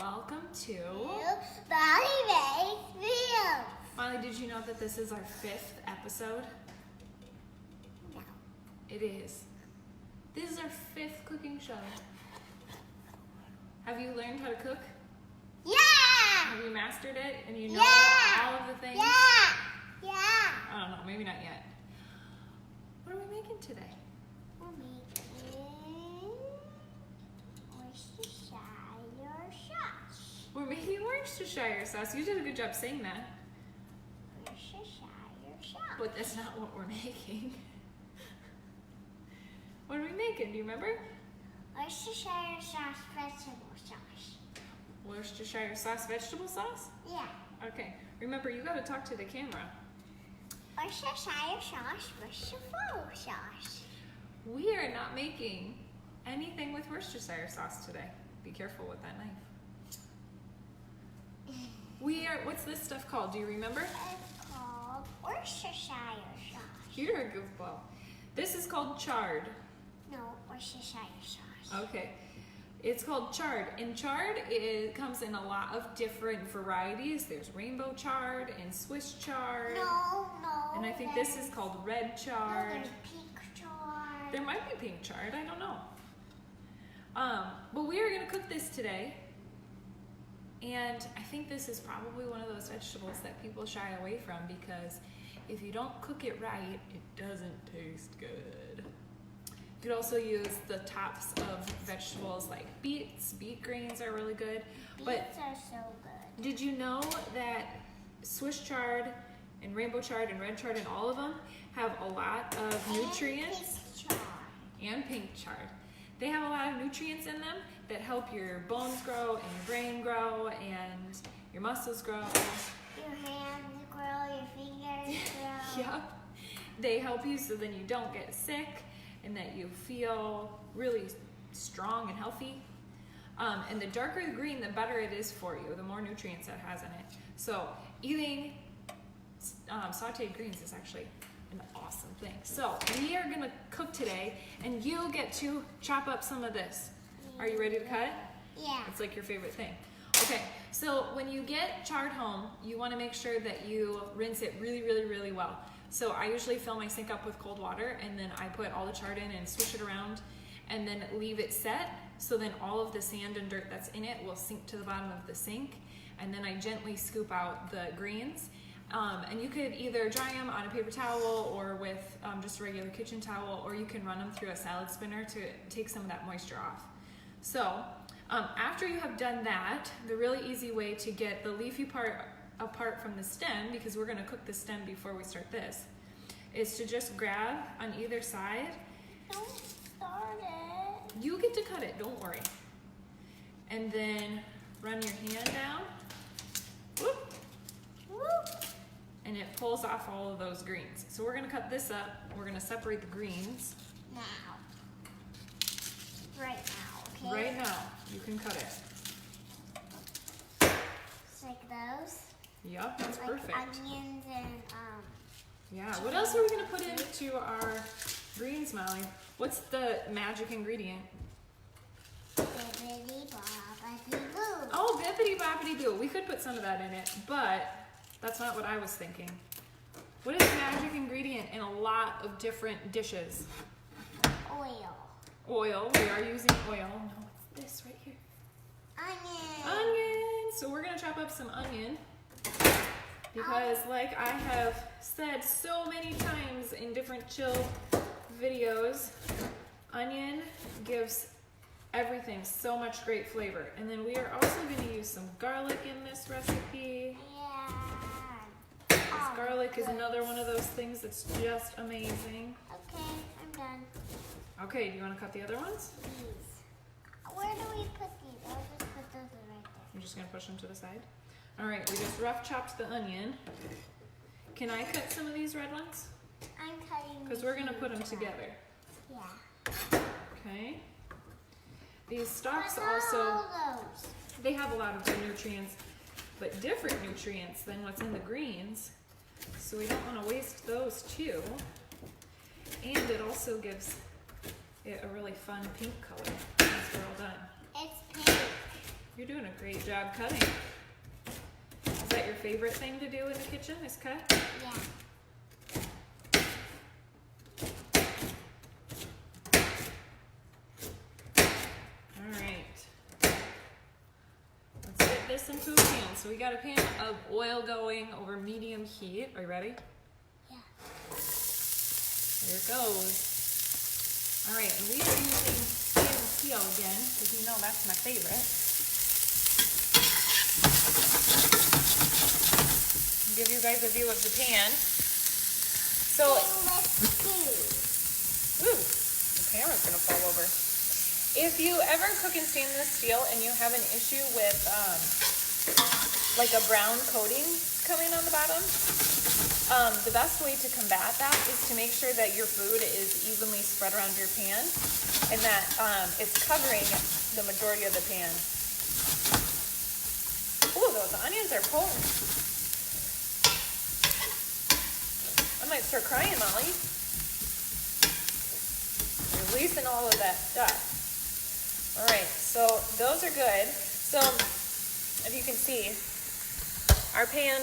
welcome to Molly Makes Meals. Molly, did you know that this is our 5th episode? No. It is. This is our 5th cooking show. Have you learned how to cook? Yeah! Have you mastered it and you know Yeah! all of the things? Yeah! Yeah! I don't know, maybe not yet. What are we making today? We're making Worcestershire sauce. We're making Worcestershire sauce. You did a good job saying that. Worcestershire sauce. But that's not what we're making. What are we making? Do you remember? Worcestershire sauce, vegetable sauce. Worcestershire sauce, vegetable sauce? Yeah. Okay. Remember, you got to talk to the camera. Worcestershire sauce, Worcestershire sauce. We are not making anything with Worcestershire sauce today. Be careful with that knife. What's this stuff called? Do you remember? It's called Worcestershire sauce. You're a goofball. This is called chard. No, Worcestershire sauce. Okay. It's called chard. And chard, it comes in a lot of different varieties. There's rainbow chard and Swiss chard. No. And I think this is called red chard. No, there's pink chard. There might be pink chard, I don't know. But we are gonna cook this today. And I think this is probably one of those vegetables that people shy away from because if you don't cook it right, it doesn't taste good. You could also use the tops of vegetables like beets. Beet greens are really good. Beets are so good. Did you know that Swiss chard and rainbow chard and red chard and all of them have a lot of nutrients? Pink chard. And pink chard. They have a lot of nutrients in them that help your bones grow and your brain grow and your muscles grow. Your hands grow, your fingers grow. Yep. They help you so then you don't get sick and that you feel really strong and healthy. And the darker the green, the better it is for you, the more nutrients it has in it. So eating sauteed greens is actually an awesome thing. So we are gonna cook today and you get to chop up some of this. Are you ready to cut it? Yeah. It's like your favorite thing. Okay, so when you get chard home, you wanna make sure that you rinse it really well. So I usually fill my sink up with cold water and then I put all the chard in and swish it around and then leave it set. So then all of the sand and dirt that's in it will sink to the bottom of the sink. And then I gently scoop out the greens. And you could either dry them on a paper towel or with just a regular kitchen towel, or you can run them through a salad spinner to take some of that moisture off. So after you have done that, the really easy way to get the leafy part apart from the stem, because we're gonna cook the stem before we start this, is to just grab on either side. Don't start it. You get to cut it, don't worry. And then run your hand down. Whoop. Whoop. And it pulls off all of those greens. So we're gonna cut this up. We're gonna separate the greens. Now. Right now, okay? Right now, you can cut it. Just like those. Yep, that's like perfect. Onions and Yeah, what else are we gonna put into our greens, Molly? What's the magic ingredient? bibbidi bobbidi boo. Oh, bippity boppity boo. We could put some of that in it, but that's not what I was thinking. What is the magic ingredient in a lot of different dishes? Oil. Oil. We are using oil. No, it's this right here. Onion. Onion. So we're gonna chop up some onion because, like I have said so many times in different chill videos, onion gives everything so much great flavor. And then we are also going to use some garlic in this recipe. Yeah. Garlic is another one of those things that's just amazing. Okay, I'm done. Okay, do you want to cut the other ones? These. Where do we put these? I'll just put those right there. I'm just going to push them to the side. All right, we just rough chopped the onion. Can I cut some of these red ones? I'm cutting. Because we're going to put them together. Yeah. Okay. These stalks But not also, all those. they have a lot of good nutrients, but different nutrients than what's in the greens. So we don't want to waste those too. And it also gives it a really fun pink color once we're all done. It's pink. You're doing a great job cutting. Is that your favorite thing to do in the kitchen, is cut? Yeah. This into a pan. So we got a pan of oil going over medium heat. Are you ready? Yeah. Here it goes. All right, and we are using stainless steel again, because you know that's my favorite. I'll give you guys a view of the pan. So, ooh, the camera's gonna fall over. If you ever cook in stainless steel and you have an issue with like a brown coating coming on the bottom, the best way to combat that is to make sure that your food is evenly spread around your pan and that it's covering the majority of the pan. Ooh, those onions are potent. I might start crying, Molly. Releasing all of that stuff. All right, so those are good. So if you can see, our pan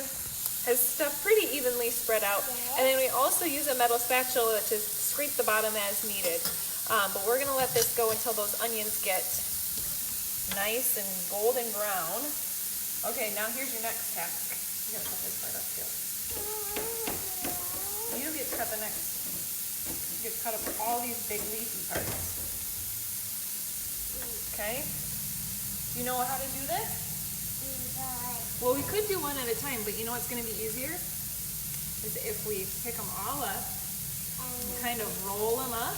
has stuff pretty evenly spread out. And then we also use a metal spatula to scrape the bottom as needed. But we're gonna let this go until those onions get nice and golden brown. Okay, now here's your next task. You gotta cut this part up too. You get to cut the next. You get to cut up all these big leafy parts. Okay, you know how to do this? Well, we could do one at a time, but you know what's going to be easier? Is if we pick them all up and kind of roll them up.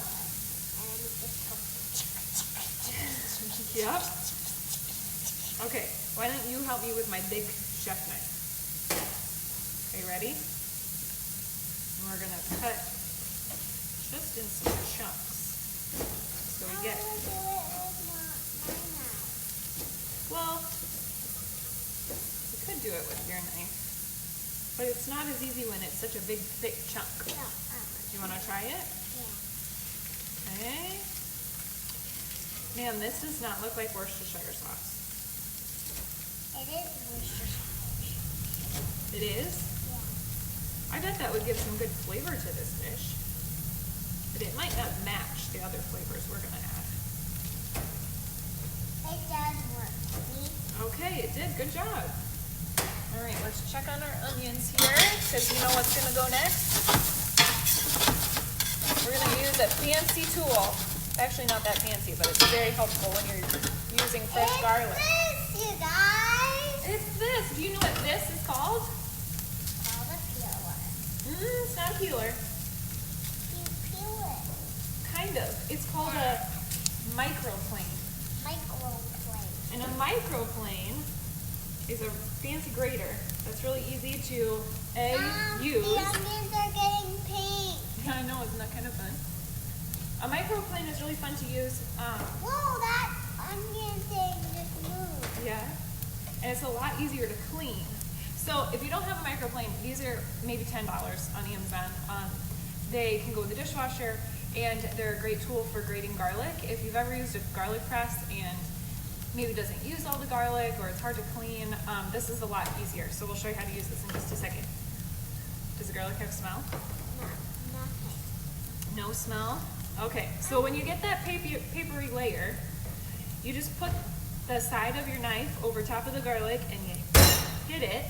Yep. Okay, why don't you help me with my big chef knife? Okay, ready? And we're going to cut just in some chunks. So we get... Well, you could do it with your knife, but it's not as easy when it's such a big, thick chunk. Do you want to try it? Yeah. Okay. Man, this does not look like Worcestershire sauce. It is Worcestershire. It is? Yeah. I bet that would give some good flavor to this dish, but it might not match the other flavors we're going to add. It does work. Okay, it did. Good job. All right, let's check on our onions here, because you know what's going to go next? We're going to use a fancy tool. Actually, not that fancy, but it's very helpful when you're using fresh garlic. It's this, you guys. It's this. Do you know what this is called? It's called a peeler. It's not a peeler. You peel it. Kind of. It's called a microplane. And a microplane is a fancy grater that's really easy to use. The onions are getting pink. Yeah, I know, isn't that kind of fun? A microplane is really fun to use. Whoa, that onion thing just moved. Yeah, and it's a lot easier to clean. So if you don't have a microplane, these are maybe $10 on Amazon. They can go in the dishwasher, and they're a great tool for grating garlic. If you've ever used a garlic press and maybe doesn't use all the garlic or it's hard to clean, this is a lot easier. So we'll show you how to use this in just a second. Does the garlic have smell? No, nothing. No smell? Okay, so when you get that papery layer, you just put the side of your knife over top of the garlic and you hit it.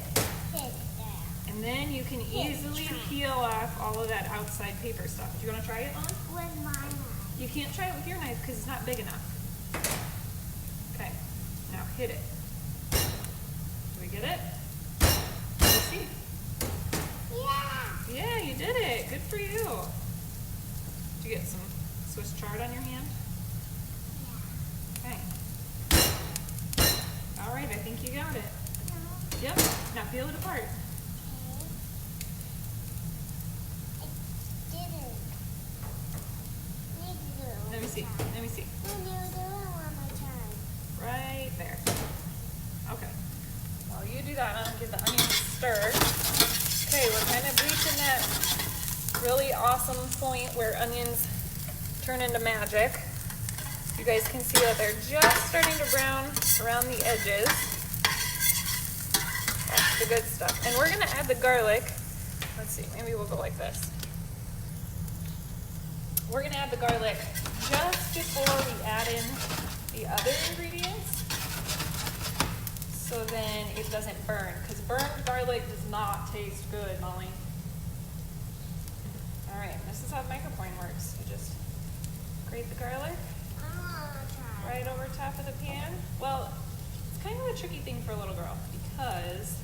Hit it there. And then you can easily peel off all of that outside paper stuff. Do you want to try it, Mom? With my knife. You can't try it with your knife because it's not big enough. Okay, now hit it. Do we get it? Let's see. Yeah. Yeah, you did it. Good for you. Did you get some Swiss chard on your hand? Yeah. Okay. All right, I think you got it. No. Yep. Now peel it apart. Okay. It didn't. Need to do it one Let me see. more time. Let me see. When you do it one more time. Right there. Okay. While you do that, I'll give the onions a stir. Okay, we're kind of reaching that really awesome point where onions turn into magic. You guys can see that they're just starting to brown around the edges. That's the good stuff. And we're gonna add the garlic. Let's see, maybe we'll go like this. We're gonna add the garlic just before we add in the other ingredients, so then it doesn't burn, because burned garlic does not taste good, Molly. All right, this is how the micropone works. You just grate the garlic right over top of the pan. Well, it's kind of a tricky thing for a little girl because,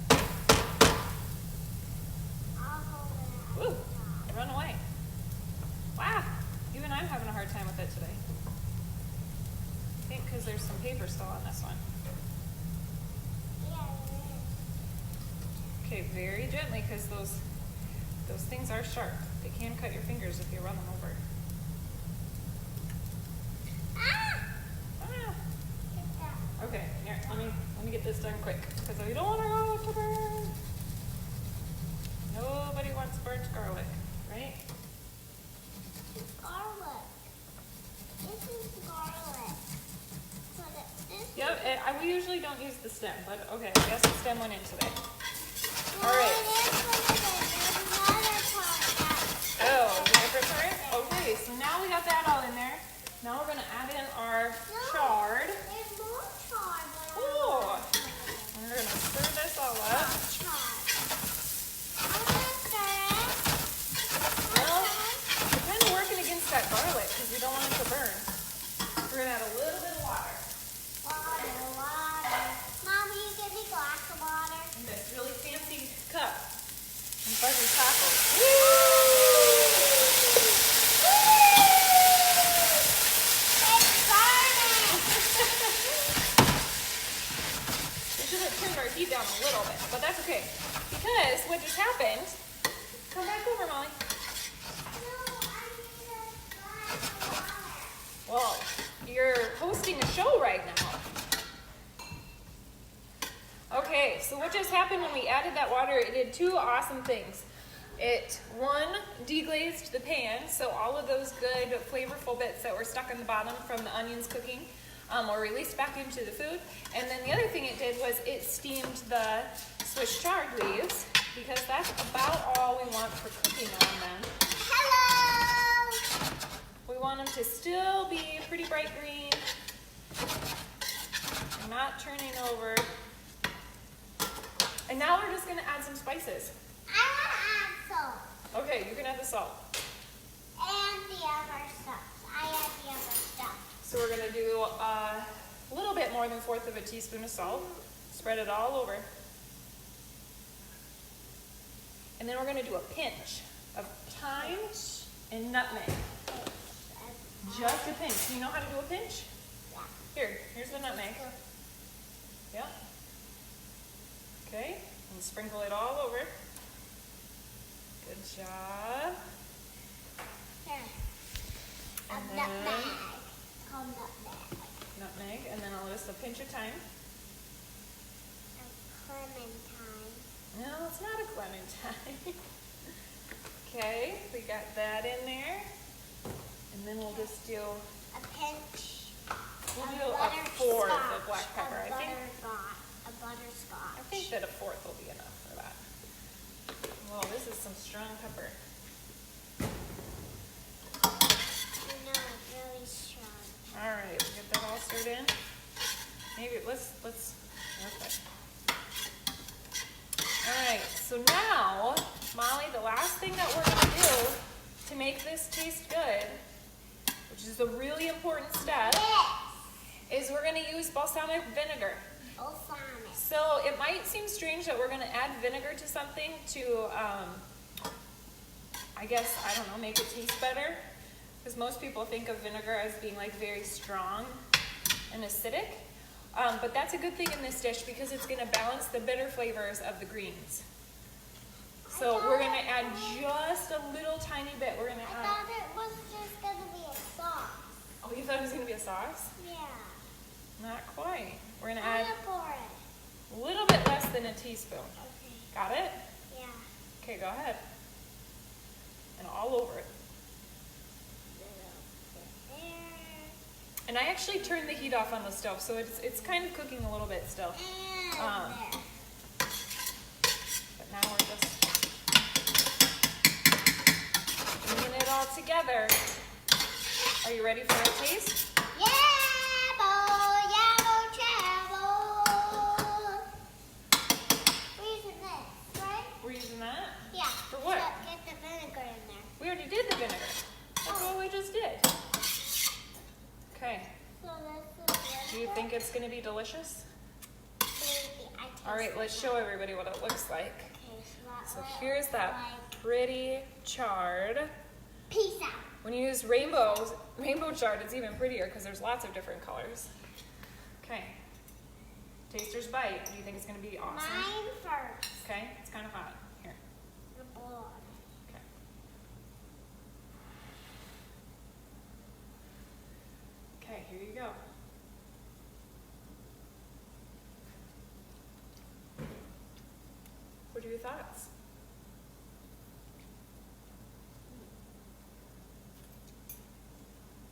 ooh, run away. Wow, even I'm having a hard time with it today. I think because there's some paper still on this one. Okay, very gently, because those things are sharp. They can cut your fingers if you run them over. Okay, here, let me get this done quick, because we don't want our garlic to burn. Nobody wants burnt garlic, right? Garlic. This is garlic. So Yep, we usually don't use the stem, but okay, I guess the stem went in today. All right. Oh, the different part? Okay, so now we got that all in there. Now we're going to add in our chard. There's more chard. Oh, we're going to stir this all up. Well, we're kind of working against that garlic because we don't want it to burn. We're going to add a little bit of water. Water. Mom, will you give me a glass of water? In this really fancy cup. And fuzzy tacos. We should have trimmed our heat down a little bit, but that's okay. Because what just happened, come back over, Molly. Well, you're hosting a show right now. Okay, so what just happened when we added that water, it did two awesome things. It, one, deglazed the pan, so all of those good flavorful bits that were stuck in the bottom from the onions cooking were released back into the food. And then the other thing it did was it steamed the Swiss chard leaves, because that's about all we want for cooking on them. Hello! We want them to still be pretty bright green and not turning over. And now we're just going to add some spices. I want to add salt. Okay, you can add the salt. And the other stuff. I add the other stuff. So we're going to do a little bit more than 1/4 of a teaspoon of salt. Spread it all over. And then we're going to do a pinch of thyme and nutmeg. Just a pinch. Do you know how to do a pinch? Yeah. Here's the nutmeg. Yeah. Okay, and sprinkle it all over. Good job. Here. And then Nutmeg. Called nutmeg. Nutmeg, and then just a pinch of thyme. A clementine. No, it's not a clementine. Okay, we got that in there. And then we'll just do, A pinch. we'll do a 1/4 of black pepper. I think Butterscotch. that a 1/4 will be enough for that. Well, this is some strong pepper. You know, it's really strong. All right, get that all stirred in. Maybe let's okay. All right, so now, Molly, the last thing that we're gonna do to make this taste good, which is a really important step, is we're gonna use balsamic vinegar. Balsamic. So it might seem strange that we're gonna add vinegar to something to, I guess, I don't know, make it taste better. Because most people think of vinegar as being like very strong and acidic. But that's a good thing in this dish because it's gonna balance the bitter flavors of the greens. So we're gonna add just a little tiny bit. We're gonna I add. thought it was just gonna be a sauce. Oh, you thought it was gonna be a sauce? Yeah. Not quite. We're gonna I'm add gonna pour it. a little bit less than a teaspoon. Okay. Got it? Yeah. Okay, go ahead. And all over it. Little bit there. And And I actually turned the heat off on the stove, so it's kind of cooking a little bit still. And But now we're just bringing it all together. Are you ready for a taste? Yabbo, yabbo, chabbo. We're using this, right? We're using that? Yeah. For what? So get the vinegar in there. We already did the vinegar. That's what we just did. Okay. So that's the vinegar. Do you think it's going to be delicious? Maybe. I taste All right, let's show everybody what it looks like. Okay, So here's that pretty chard. Peace out. When you use rainbow chard, it's even prettier because there's lots of different colors. Okay. Taster's bite. Do you think it's going to be awesome? Mine first. Okay, it's kind of hot. Here. The blood. Okay. Okay, here you go. What are your thoughts?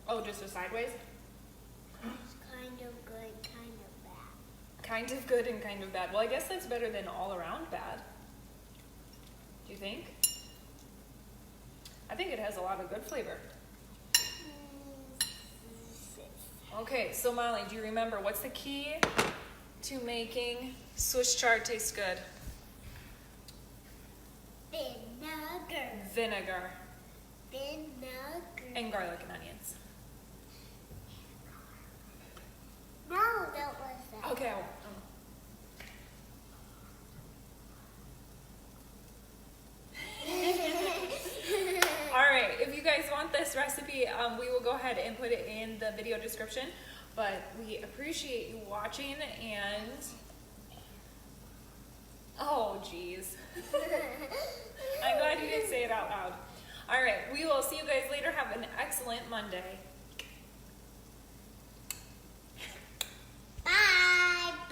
Oh, just a sideways? It's kind of good, kind of bad. Kind of good and kind of bad. Well, I guess that's better than all around bad. Do you think? I think it has a lot of good flavor. Okay, so Molly, do you remember what's the key to making Swiss chard taste good? Vinegar. Vinegar Vinegar. and garlic and onions. No, that was that. Okay. All right, if you guys want this recipe, we will go ahead and put it in the video description. But we appreciate you watching and... Oh, geez. I'm glad you didn't say it out loud. All right, we will see you guys later. Have an excellent Monday.